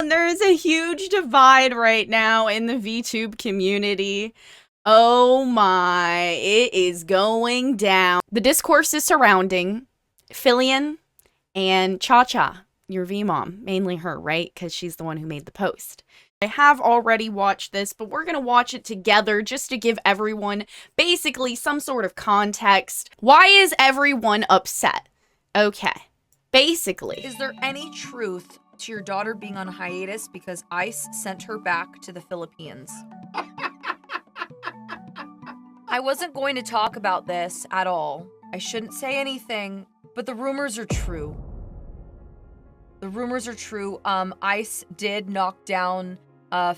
There is a huge divide right now in the VTube community. Oh my, it is going down. The discourse is surrounding Filian and Chacha, your VMom, mainly her, right? Because she's the one who made the post. I have already watched this, but we're gonna watch it together just to give everyone basically some sort of context. Why is everyone upset? Okay, basically. Is there any truth to your daughter being on hiatus because ICE sent her back to the Philippines? I wasn't going to talk about this at all. I shouldn't say anything, but the rumors are true. The rumors are true. ICE did knock down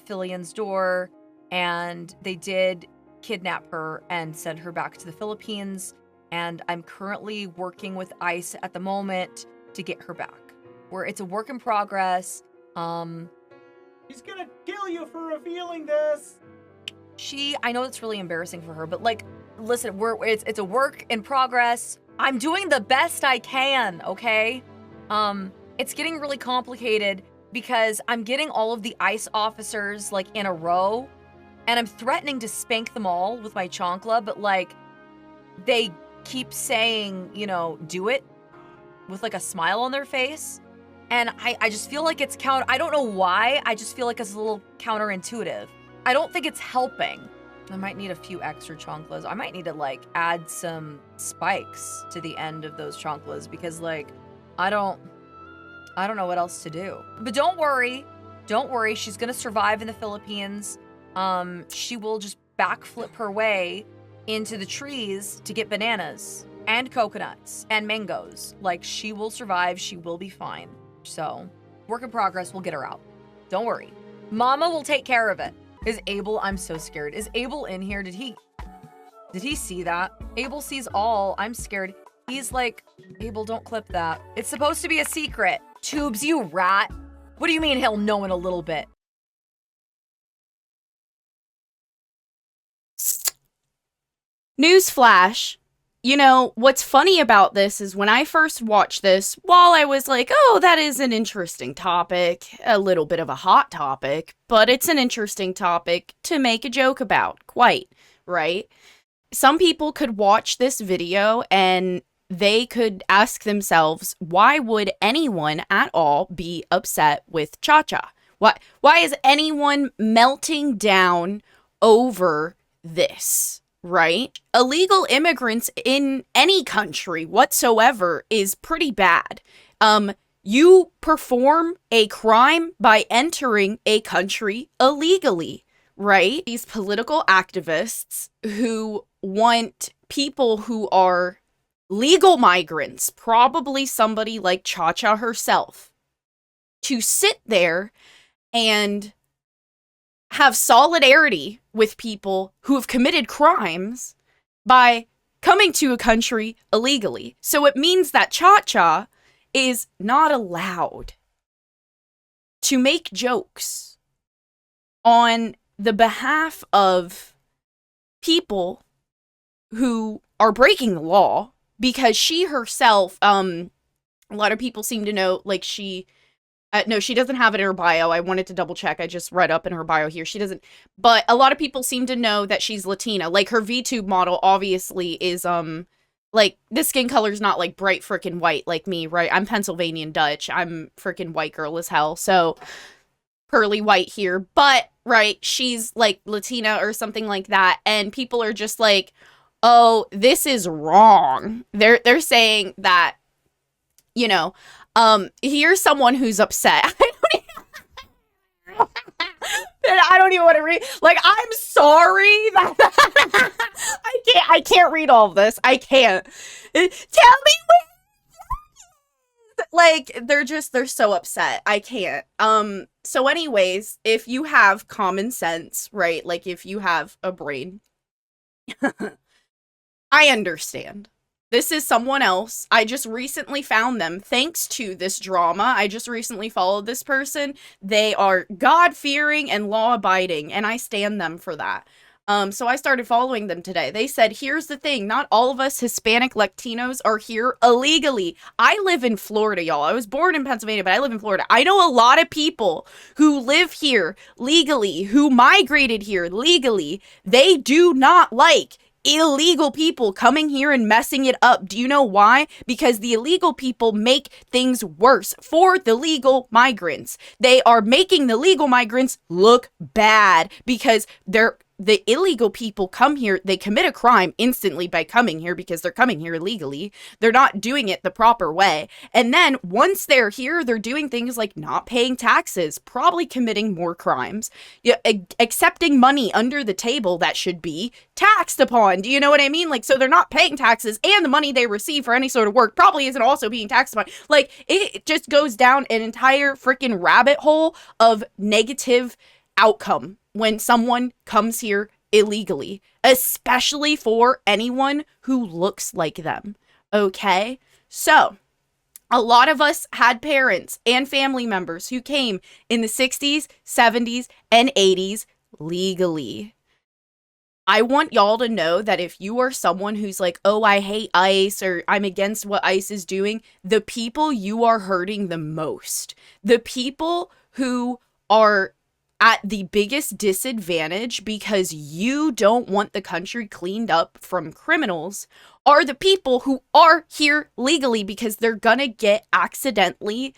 Filian's door, and they did kidnap her and send her back to the Philippines. And I'm currently working with ICE at the moment to get her back. It's a work in progress. He's gonna kill you for revealing this. I know it's really embarrassing for her, but like, listen, it's a work in progress. I'm doing the best I can, okay? It's getting really complicated because I'm getting all of the ICE officers like in a row, and I'm threatening to spank them all with my chancla, but like, they keep saying, you know, do it with like a smile on their face. And I just feel like it's I don't know why, I just feel like it's a little counterintuitive. I don't think it's helping. I might need a few extra chanclas. I might need to like add some spikes to the end of those chanclas because like, I don't know what else to do. But don't worry, she's gonna survive in the Philippines. She will just backflip her way into the trees to get bananas and coconuts and mangoes. Like, she will survive, she will be fine. So, work in progress, we'll get her out. Don't worry. Mama will take care of it. Is Abel, I'm so scared. Is Abel in here? Did he see that? Abel sees all, I'm scared. He's like, Abel, don't clip that. It's supposed to be a secret. Tubes, you rat. What do you mean he'll know in a little bit? Newsflash. You know, what's funny about this is when I first watched this, while I was like, oh, that is an interesting topic, a little bit of a hot topic, but it's an interesting topic to make a joke about, quite, right? Some people could watch this video and they could ask themselves, why would anyone at all be upset with Chacha? Why is anyone melting down over this? Right? Illegal immigrants in any country whatsoever is pretty bad. You perform a crime by entering a country illegally, right? These political activists who want people who are legal migrants, probably somebody like Chacha herself, to sit there and have solidarity with people who have committed crimes by coming to a country illegally. So it means that Chacha is not allowed to make jokes on the behalf of people who are breaking the law, because she herself, a lot of people seem to know, like, no, she doesn't have it in her bio. I wanted to double check. I just read up in her bio here. She doesn't. But a lot of people seem to know that she's Latina. Like, her VTube model obviously is, like, the skin color's not, like, bright frickin' white like me, right? I'm Pennsylvanian Dutch. I'm frickin' white girl as hell. So, pearly white here. But, right, she's, like, Latina or something like that. And people are just like, oh, this is wrong. They're saying that, you know, here's someone who's upset. I don't even want to read. Like, I'm sorry that I can't read all of this. I can't. Tell me when. Like, they're so upset. I can't. So anyways, if you have common sense, right? Like, if you have a brain, I understand. This is someone else. I just recently found them thanks to this drama. I just recently followed this person. They are God-fearing and law-abiding, and I stand them for that. So I started following them today. They said, here's the thing. Not all of us Hispanic Latinos are here illegally. I live in Florida, y'all. I was born in Pennsylvania, but I live in Florida. I know a lot of people who live here legally, who migrated here legally. They do not like illegal people coming here and messing it up. Do you know why? Because the illegal people make things worse for the legal migrants. They are making the legal migrants look bad because the illegal people come here, they commit a crime instantly by coming here because they're coming here illegally. They're not doing it the proper way. And then once they're here, they're doing things like not paying taxes, probably committing more crimes, accepting money under the table that should be taxed upon. Do you know what I mean? Like, so they're not paying taxes, and the money they receive for any sort of work probably isn't also being taxed upon. Like, it just goes down an entire freaking rabbit hole of negative outcome when someone comes here illegally, especially for anyone who looks like them. Okay? So, a lot of us had parents and family members who came in the 60s, 70s, and 80s legally. I want y'all to know that if you are someone who's like, oh, I hate ICE or I'm against what ICE is doing, the people you are hurting the most, the people who are at the biggest disadvantage because you don't want the country cleaned up from criminals, are the people who are here legally because they're gonna get accidentally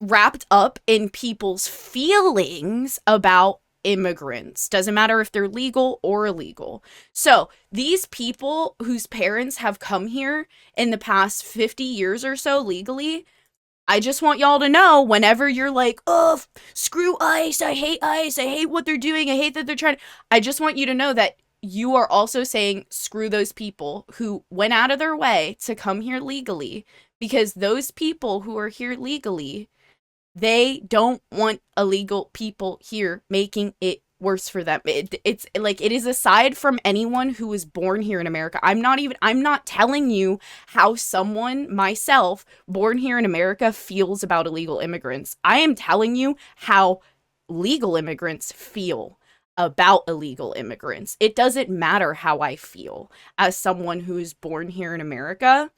wrapped up in people's feelings about immigrants. Doesn't matter if they're legal or illegal. So these people whose parents have come here in the past 50 years or so legally, I just want y'all to know, whenever you're like, oh, screw ICE, I hate what they're doing, I hate that they're trying to, I just want you to know that you are also saying screw those people who went out of their way to come here legally, because those people who are here legally, they don't want illegal people here making it worse for them. It's like, it is aside from anyone who was born here in America. I'm not telling you how someone, myself, born here in America feels about illegal immigrants. I am telling you how legal immigrants feel about illegal immigrants. It doesn't matter how I feel as someone who is born here in America.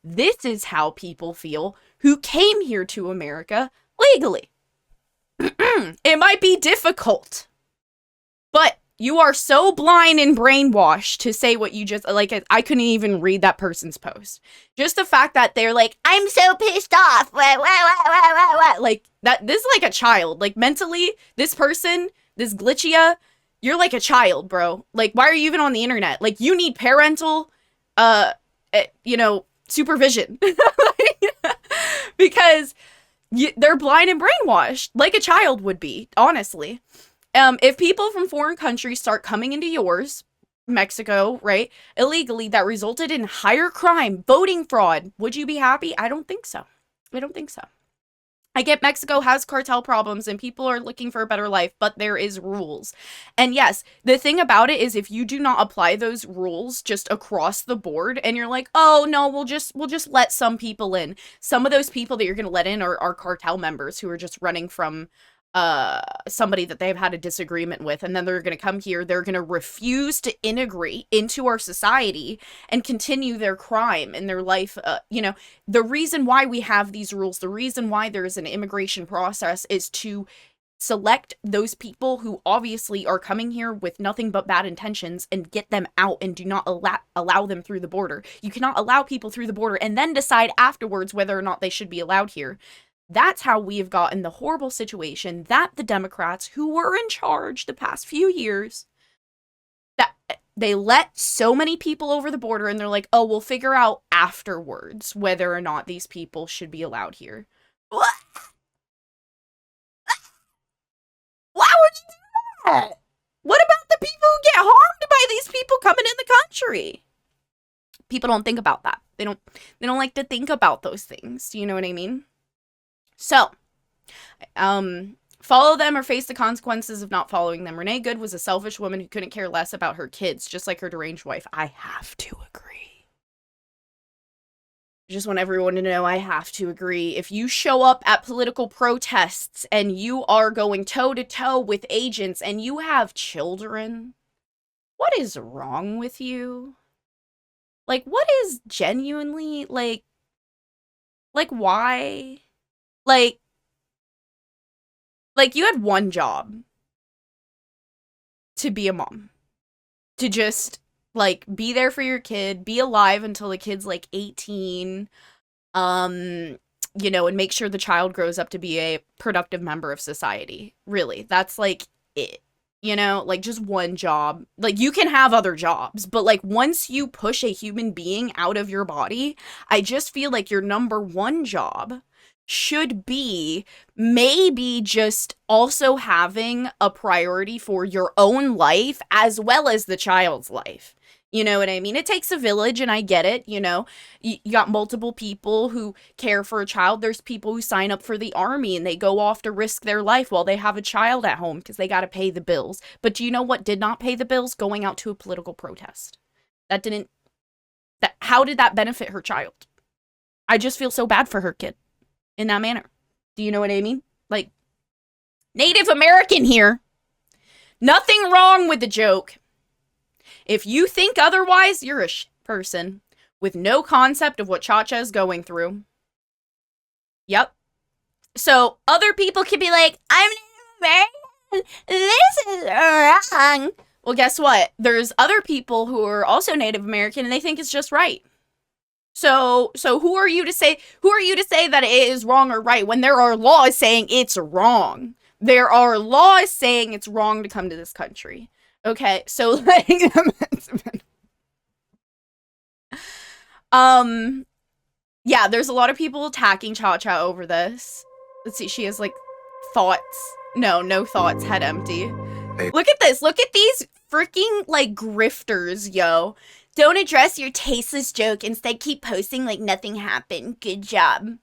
This is how people feel who came here to America legally. It might be difficult, but you are so blind and brainwashed to say what you just, like, I couldn't even read that person's post. Just the fact that they're like, I'm so pissed off. Like, that, this is like a child. Like, mentally, this person, this glitchia, you're like a child, bro. Like, why are you even on the internet? Like, you need parental, supervision. Because they're blind and brainwashed, like a child would be, honestly. If people from foreign countries start coming into yours, Mexico, right, illegally, that resulted in higher crime, voting fraud, would you be happy? I don't think so. I don't think so. I get Mexico has cartel problems and people are looking for a better life, but there is rules. And yes, the thing about it is if you do not apply those rules just across the board and you're like, oh no, we'll just let some people in. Some of those people that you're going to let in are cartel members who are just running from somebody that they've had a disagreement with, and then they're going to come here, they're going to refuse to integrate into our society and continue their crime and their life. The reason why we have these rules, the reason why there's an immigration process is to select those people who obviously are coming here with nothing but bad intentions and get them out, and do not allow them through the border. You cannot allow people through the border and then decide afterwards whether or not they should be allowed here. That's how we have gotten the horrible situation that the Democrats, who were in charge the past few years, that they let so many people over the border, and they're like, oh, we'll figure out afterwards whether or not these people should be allowed here. What? Why would you do that? What about the people who get harmed by these people coming in the country? People don't think about that. They don't like to think about those things. Do you know what I mean? So, follow them or face the consequences of not following them. Renee Good was a selfish woman who couldn't care less about her kids, just like her deranged wife. I have to agree. I just want everyone to know I have to agree. If you show up at political protests and you are going toe-to-toe with agents and you have children, what is wrong with you? Like, what is genuinely, like, why? Like, you had one job. To be a mom. To just, like, be there for your kid, be alive until the kid's, like, 18, you know, and make sure the child grows up to be a productive member of society. Really, that's, like, it. You know, like, just one job. Like, you can have other jobs, but, like, once you push a human being out of your body, I just feel like your number one job should be maybe just also having a priority for your own life as well as the child's life. You know what I mean? It takes a village, and I get it, you know. You got multiple people who care for a child. There's people who sign up for the army, and they go off to risk their life while they have a child at home because they got to pay the bills. But do you know what did not pay the bills? Going out to a political protest. How did that benefit her child? I just feel so bad for her kid in that manner. Do you know what I mean? Like, Native American here. Nothing wrong with the joke. If you think otherwise, you're a person with no concept of what Chacha is going through. Yep. So other people can be like, I'm Native American. This is wrong. Well, guess what? There's other people who are also Native American, and they think it's just right. So who are you to say that it is wrong or right when there are laws saying it's wrong? There are laws saying it's wrong to come to this country. Okay, so, like, yeah, there's a lot of people attacking Chacha over this. Let's see, she has, like, thoughts. No thoughts, head empty. Hey. Look at this, look at these freaking, like, grifters, yo. Don't address your tasteless joke, instead keep posting like nothing happened. Good job.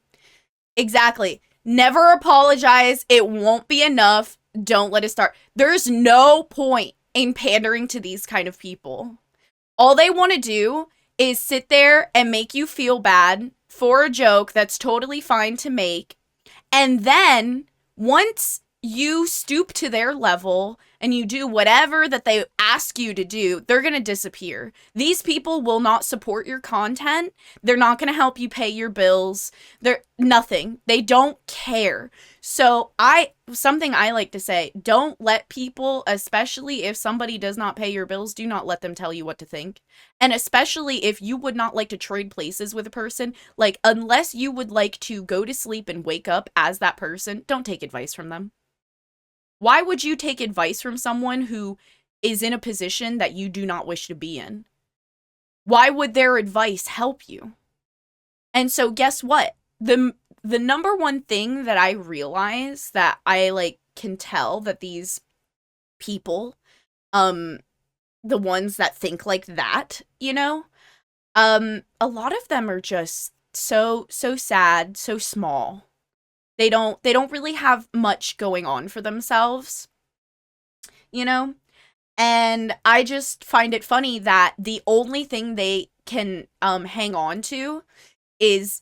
Exactly. Never apologize, it won't be enough, don't let it start. There's no point in pandering to these kind of people. All they want to do is sit there and make you feel bad for a joke that's totally fine to make. And then, once you stoop to their level and you do whatever that they ask you to do, they're going to disappear. These people will not support your content. They're not going to help you pay your bills. They're nothing. They don't care. So something I like to say, don't let people, especially if somebody does not pay your bills, do not let them tell you what to think. And especially if you would not like to trade places with a person, like, unless you would like to go to sleep and wake up as that person, don't take advice from them. Why would you take advice from someone who is in a position that you do not wish to be in? Why would their advice help you? And so guess what? The number one thing that I realize that I, like, can tell that these people, the ones that think like that, you know, a lot of them are just so sad, so small. They don't really have much going on for themselves, you know? And I just find it funny that the only thing they can hang on to is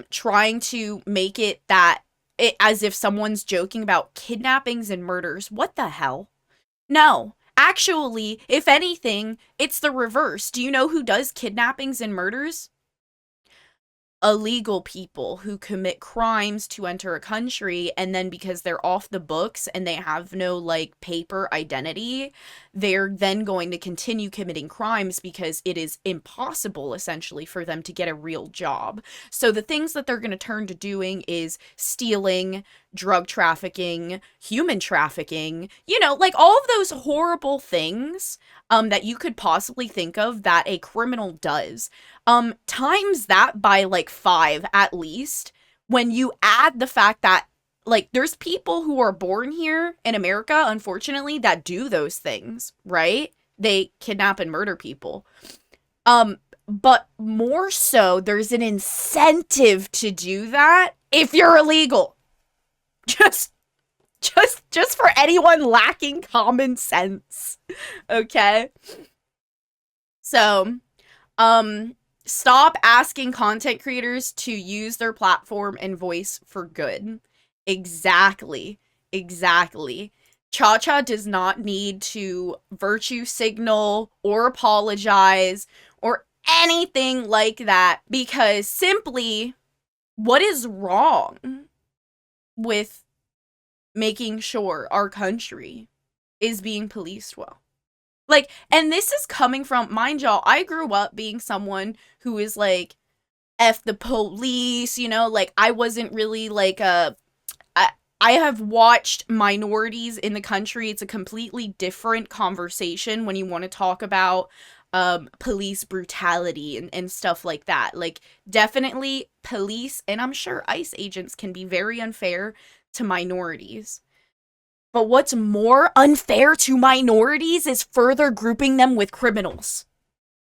trying to make it as if someone's joking about kidnappings and murders. What the hell? No. Actually, if anything, it's the reverse. Do you know who does kidnappings and murders? Illegal people who commit crimes to enter a country, and then because they're off the books and they have no, like, paper identity, they're then going to continue committing crimes because it is impossible, essentially, for them to get a real job. So the things that they're going to turn to doing is stealing, drug trafficking, human trafficking, you know, like, all of those horrible things that you could possibly think of that a criminal does. Times that by, like, 5 at least, when you add the fact that, like, there's people who are born here in America, unfortunately, that do those things, right? They kidnap and murder people. But more so, there's an incentive to do that if you're illegal. Just for anyone lacking common sense, okay? So, stop asking content creators to use their platform and voice for good. Exactly. Chacha does not need to virtue signal or apologize or anything like that, because simply, what is wrong with making sure our country is being policed well? Like, and this is coming from, mind y'all, I grew up being someone who is like, F the police, you know, like, I wasn't really like I have watched minorities in the country. It's a completely different conversation when you want to talk about police brutality and stuff like that. Like, definitely police, and I'm sure ICE agents can be very unfair to minorities. But what's more unfair to minorities is further grouping them with criminals,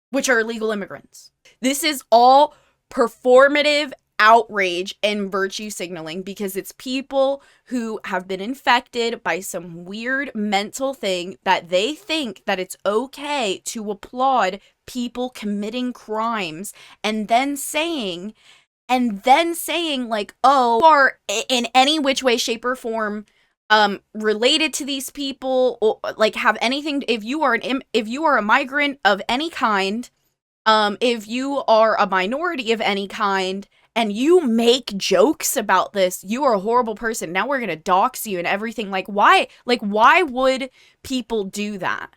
which are illegal immigrants. This is all performative outrage and virtue signaling, because it's people who have been infected by some weird mental thing that they think that it's okay to applaud people committing crimes, and then saying like, oh, you are in any which way, shape, or form related to these people, or like have anything, if you are a migrant of any kind, if you are a minority of any kind, and you make jokes about this, you are a horrible person. Now we're gonna dox you and everything. Like, why would people do that?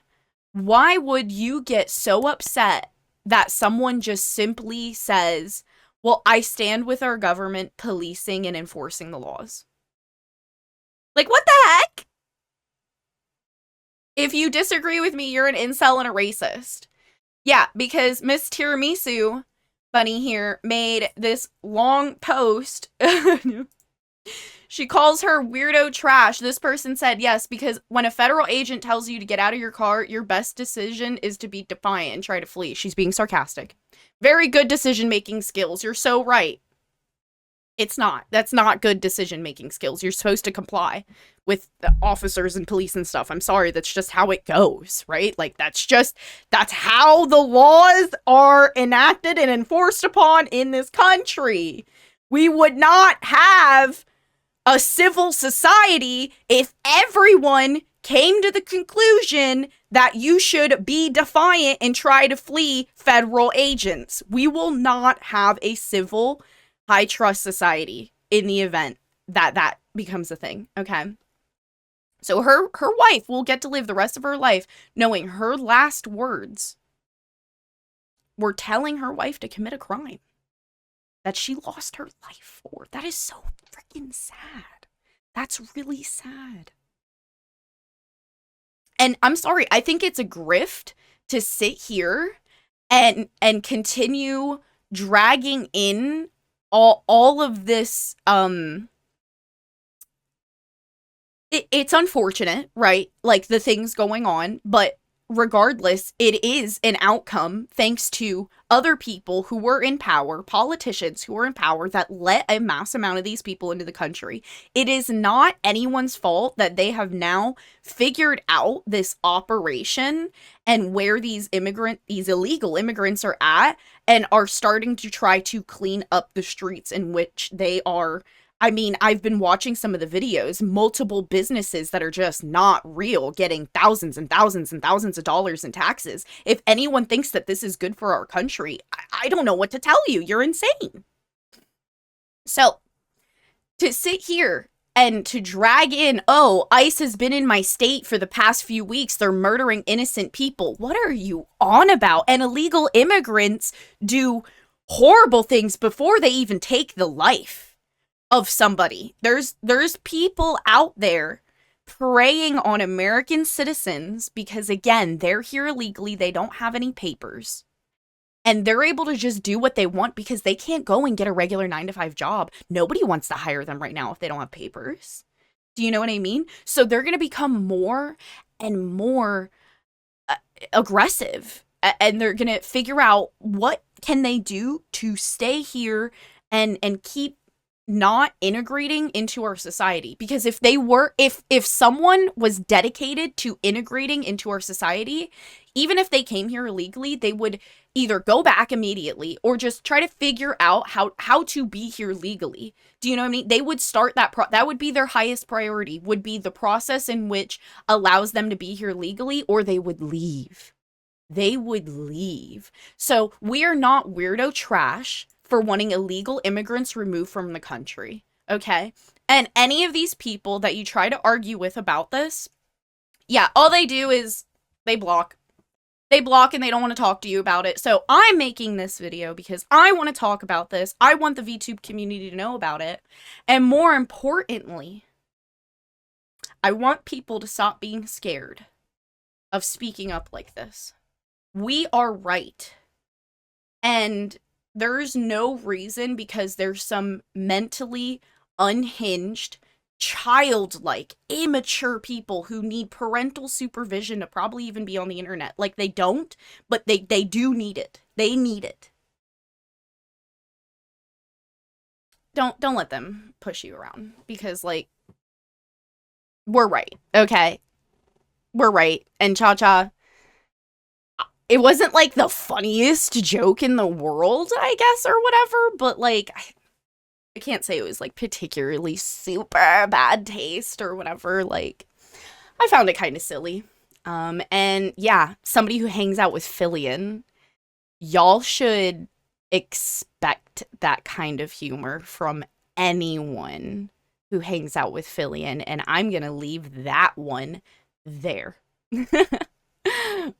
Why would you get so upset that someone just simply says, well, I stand with our government policing and enforcing the laws? Like, what the heck? If you disagree with me, you're an incel and a racist. Yeah, because Miss Tiramisu Bunny here made this long post. She calls her weirdo trash. This person said, yes, because when a federal agent tells you to get out of your car, your best decision is to be defiant and try to flee. She's being sarcastic. Very good decision-making skills. You're so right. It's not. That's not good decision-making skills. You're supposed to comply with the officers and police and stuff. I'm sorry, that's just how it goes, right? Like, that's how the laws are enacted and enforced upon in this country. We would not have a civil society if everyone came to the conclusion that you should be defiant and try to flee federal agents. We will not have a civil high trust society in the event that that becomes a thing, okay? So her wife will get to live the rest of her life knowing her last words were telling her wife to commit a crime that she lost her life for. That is so freaking sad. That's really sad. And I'm sorry, I think it's a grift to sit here and continue dragging in all of this, it's unfortunate, right? Like, the things going on, but regardless, it is an outcome thanks to other people who were in power, politicians who were in power, that let a mass amount of these people into the country. It is not anyone's fault that they have now figured out this operation and where these illegal immigrants are at, and are starting to try to clean up the streets in which they are. I mean, I've been watching some of the videos, multiple businesses that are just not real, getting thousands and thousands and thousands of dollars in taxes. If anyone thinks that this is good for our country, I don't know what to tell you. You're insane. So, to sit here and to drag in, oh, ICE has been in my state for the past few weeks, they're murdering innocent people. What are you on about? And illegal immigrants do horrible things before they even take the life of somebody. There's people out there preying on American citizens because, again, they're here illegally, they don't have any papers, and they're able to just do what they want because they can't go and get a regular 9-to-5 job. Nobody wants to hire them right now if they don't have papers. Do you know what I mean? So they're going to become more and more aggressive, and they're going to figure out what can they do to stay here and keep not integrating into our society. Because if someone was dedicated to integrating into our society, even if they came here illegally, they would either go back immediately or just try to figure out how to be here legally. Do you know what I mean? They would start that would be their highest priority, would be the process in which allows them to be here legally, or they would leave. They would leave. So we are not weirdo trash for wanting illegal immigrants removed from the country, okay? And any of these people that you try to argue with about this, yeah, all they do is they block. They block and they don't want to talk to you about it. So I'm making this video because I want to talk about this. I want the VTube community to know about it. And more importantly, I want people to stop being scared of speaking up like this. We are right. And there's no reason, because there's some mentally unhinged, childlike, immature people who need parental supervision to probably even be on the internet. Like, they don't, but they do need it. They need it. Don't let them push you around, because, like, we're right, okay? We're right. And Chacha, it wasn't, like, the funniest joke in the world, I guess, or whatever, but, like, I can't say it was, like, particularly super bad taste or whatever. Like, I found it kind of silly. And yeah, somebody who hangs out with Filian, y'all should expect that kind of humor from anyone who hangs out with Filian, and I'm gonna leave that one there.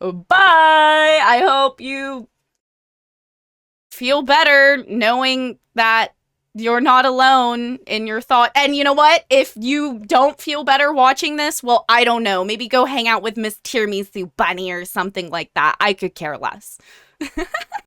Bye! I hope you feel better knowing that you're not alone in your thought. And you know what? If you don't feel better watching this, well, I don't know. Maybe go hang out with Miss Tiramisu Bunny or something like that. I could care less.